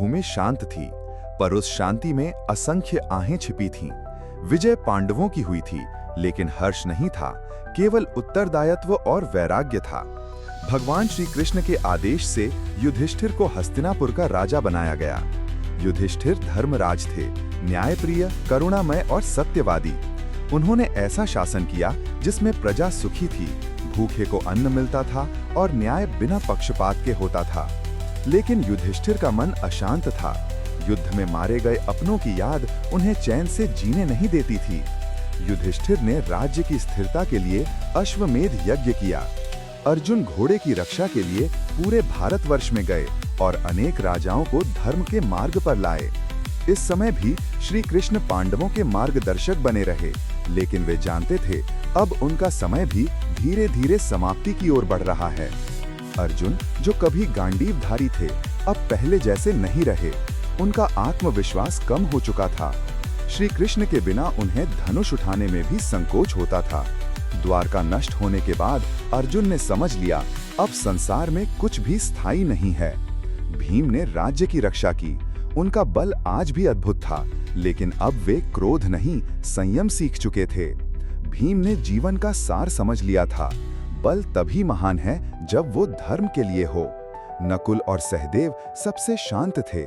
भूमि शांत थी, पर उस शांति में असंख्य आहें छिपी थीं। विजय पांडवों की हुई थी, लेकिन हर्ष नहीं था, केवल उत्तरदायित्व और वैराग्य था। भगवान श्री कृष्ण के आदेश से युधिष्ठिर को हस्तिनापुर का राजा बनाया गया। युधिष्ठिर धर्मराज थे, न्यायप्रिय, करुणामय और सत्यवादी। उन्होंने ऐसा शासन किया जिसमें प्रजा सुखी थी, भूखे को अन्न मिलता था और न्याय बिना पक्षपात के होता था। लेकिन युधिष्ठिर का मन अशांत था। युद्ध में मारे गए अपनों की याद उन्हें चैन से जीने नहीं देती थी। युधिष्ठिर ने राज्य की स्थिरता के लिए अश्वमेध यज्ञ किया। अर्जुन घोड़े की रक्षा के लिए पूरे भारतवर्ष में गए और अनेक राजाओं को धर्म के मार्ग पर लाए। इस समय भी श्री कृष्ण पांडवों के मार्गदर्शक बने रहे, लेकिन वे जानते थे अब उनका समय भी धीरे धीरे समाप्ति की ओर बढ़ रहा है। अर्जुन, जो कभी गांडीवधारी थे, अब पहले जैसे नहीं रहे। उनका आत्मविश्वास कम हो चुका था। श्री कृष्ण के बिना उन्हें धनुष उठाने में भी संकोच होता था। द्वारका नष्ट होने के बाद अर्जुन ने समझ लिया, अब संसार में कुछ भी स्थायी नहीं है। भीम ने राज्य की रक्षा की। उनका बल आज भी अद्भुत था, लेकिन अब वे क्रोध नहीं, संयम सीख चुके थे। भीम ने जीवन का सार समझ लिया था। बल तभी महान है जब वो धर्म के लिए हो। नकुल और सहदेव सबसे शांत थे।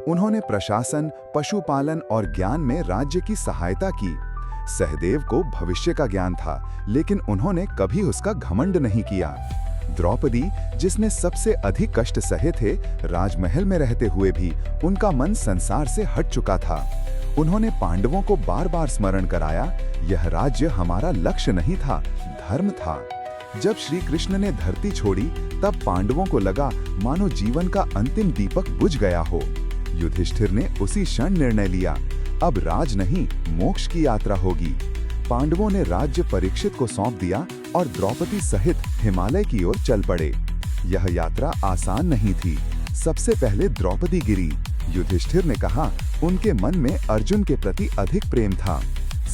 उन्होंने प्रशासन, पशुपालन और ज्ञान में राज्य की सहायता की। सहदेव को भविष्य का ज्ञान था, लेकिन उन्होंने कभी उसका घमंड नहीं किया। द्रौपदी, जिसने सबसे अधिक कष्ट सहे थे, राजमहल में रहते हुए भी उनका मन संसार से हट चुका था। उन्होंने पांडवों को बार बार स्मरण कराया, यह राज्य हमारा लक्ष्य नहीं था, धर्म था। जब श्री कृष्ण ने धरती छोड़ी, तब पांडवों को लगा मानो जीवन का अंतिम दीपक बुझ गया हो। युधिष्ठिर ने उसी क्षण निर्णय लिया, अब राज नहीं, मोक्ष की यात्रा होगी। पांडवों ने राज्य परीक्षित को सौंप दिया और द्रौपदी सहित हिमालय की ओर चल पड़े। यह यात्रा आसान नहीं थी। सबसे पहले द्रौपदी गिरी। युधिष्ठिर ने कहा, उनके मन में अर्जुन के प्रति अधिक प्रेम था।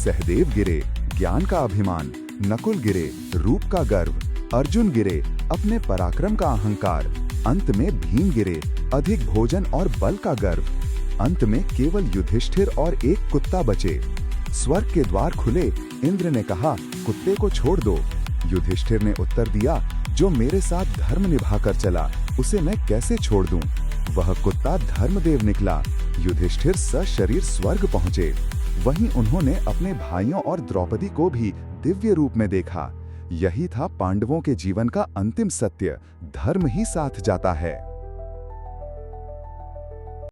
सहदेव गिरे, ज्ञान का अभिमान। नकुल गिरे, रूप का गर्व। अर्जुन गिरे, अपने पराक्रम का अहंकार। अंत में भीम गिरे, अधिक भोजन और बल का गर्व। अंत में केवल युधिष्ठिर और एक कुत्ता बचे। स्वर्ग के द्वार खुले। इंद्र ने कहा, कुत्ते को छोड़ दो। युधिष्ठिर ने उत्तर दिया, जो मेरे साथ धर्म निभाकर चला, उसे मैं कैसे छोड़ दूं? वह कुत्ता धर्मदेव निकला। युधिष्ठिर सशरीर स्वर्ग पहुंचे। वहीं उन्होंने अपने भाइयों और द्रौपदी को भी दिव्य रूप में देखा। यही था पांडवों के जीवन का अंतिम सत्य, धर्म ही साथ जाता है।